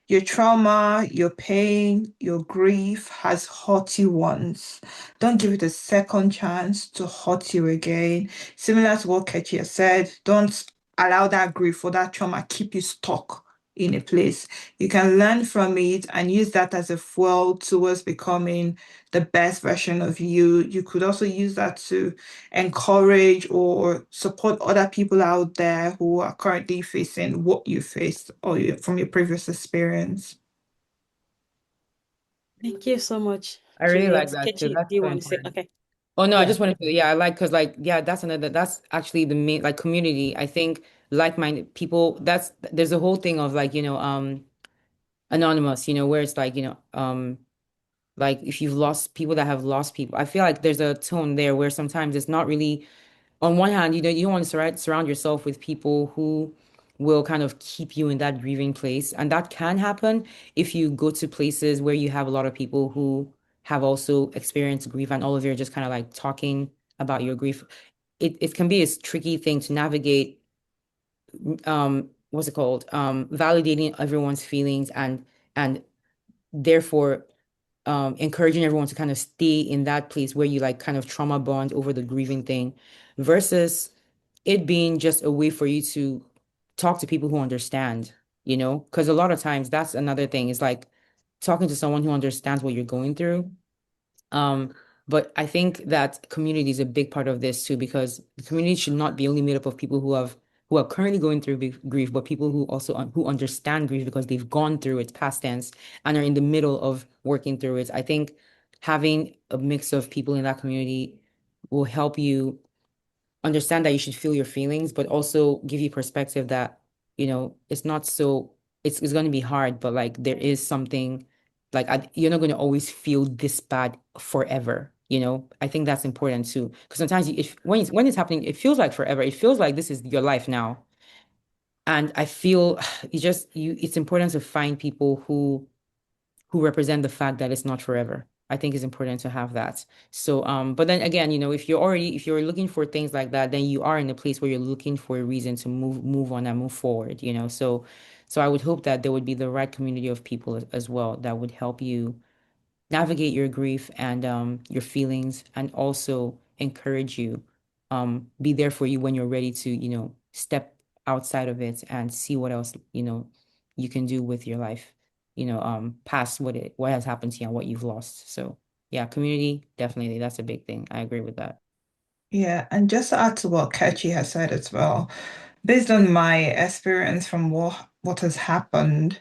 your trauma, your pain, your grief has hurt you once. Don't give it a second chance to hurt you again. Similar to what Kechi has said, don't allow that grief or that trauma keep you stuck in a place. You can learn from it and use that as a fuel towards becoming the best version of you. You could also use that to encourage or support other people out there who are currently facing what you faced or from your previous experience. Thank you so much, I really like Juliet. that too. Kachi, That's do you so want to say? important. Okay. Oh no, I Yeah. just wanted to, yeah, I like, because like, yeah, that's another, that's actually the main, like, community. I think like-minded people, there's a whole thing of like, anonymous, where it's like, like if you've lost people that have lost people, I feel like there's a tone there where sometimes it's not really, on one hand, you don't want to surround yourself with people who will kind of keep you in that grieving place. And that can happen if you go to places where you have a lot of people who have also experienced grief and all of you are just kind of like talking about your grief. It can be a tricky thing to navigate, what's it called? Validating everyone's feelings and therefore encouraging everyone to kind of stay in that place where you like kind of trauma bond over the grieving thing versus it being just a way for you to talk to people who understand, because a lot of times that's another thing is like talking to someone who understands what you're going through. Um, but I think that community is a big part of this too, because the community should not be only made up of people who are currently going through grief, but people who also who understand grief because they've gone through it past tense and are in the middle of working through it. I think having a mix of people in that community will help you understand that you should feel your feelings, but also give you perspective that, it's not so, it's going to be hard, but like there is something like you're not going to always feel this bad forever. I think that's important too, because sometimes if when it's happening, it feels like forever. It feels like this is your life now, and I feel it's important to find people who represent the fact that it's not forever. I think it's important to have that. So, but then again, if you're looking for things like that, then you are in a place where you're looking for a reason to move on and move forward. So I would hope that there would be the right community of people as well that would help you navigate your grief and your feelings and also encourage you, be there for you when you're ready to, step outside of it and see what else, you can do with your life, past what has happened to you and what you've lost. So yeah, community, definitely, that's a big thing. I agree with that. Yeah, and just to add to what Kechi has said as well, based on my experience from what has happened,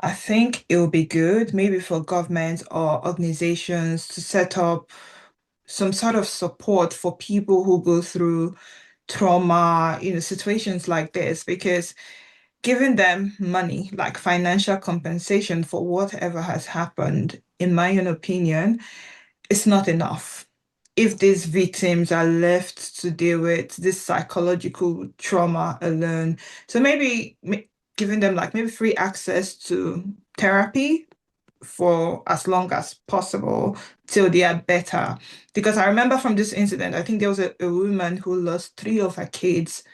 I think it would be good maybe for governments or organizations to set up some sort of support for people who go through trauma, situations like this, because giving them money, like financial compensation for whatever has happened, in my own opinion, it's not enough. If these victims are left to deal with this psychological trauma alone, so maybe giving them like maybe free access to therapy for as long as possible till they are better. Because I remember from this incident, I think there was a woman who lost three of her kids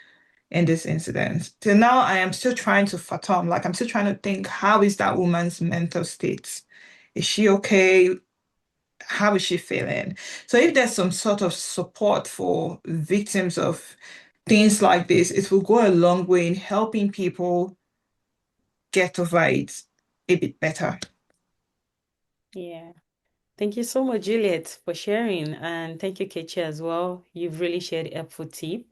in this incident. Till now, I am still trying to fathom, like I'm still trying to think, how is that woman's mental state? Is she okay? How is she feeling? So if there's some sort of support for victims of things like this, it will go a long way in helping people get over it a bit better. Yeah. Thank you so much, Juliet, for sharing. And thank you, Kechi, as well. You've really shared helpful tip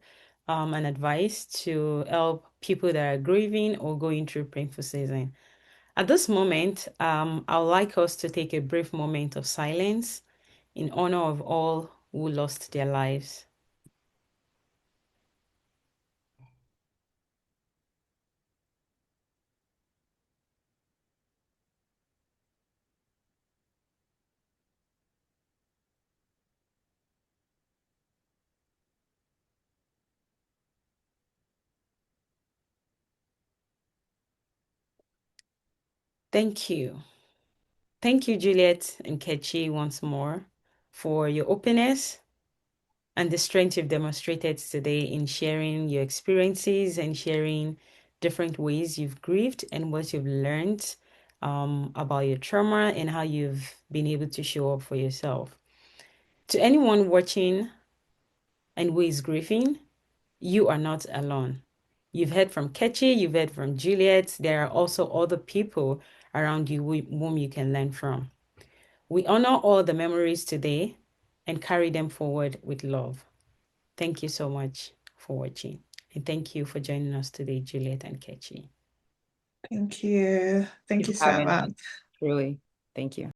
and advice to help people that are grieving or going through painful season. At this moment, I'd like us to take a brief moment of silence in honor of all who lost their lives. Thank you. Thank you, Juliet and Kechi, once more for your openness and the strength you've demonstrated today in sharing your experiences and sharing different ways you've grieved and what you've learned about your trauma and how you've been able to show up for yourself. To anyone watching and who is grieving, you are not alone. You've heard from Kechi, you've heard from Juliet. There are also other people around you whom you can learn from. We honor all the memories today and carry them forward with love. Thank you so much for watching. And thank you for joining us today, Juliet and Kechi. Thank you. Thank Thank you you for so having us. much. Truly. Thank you.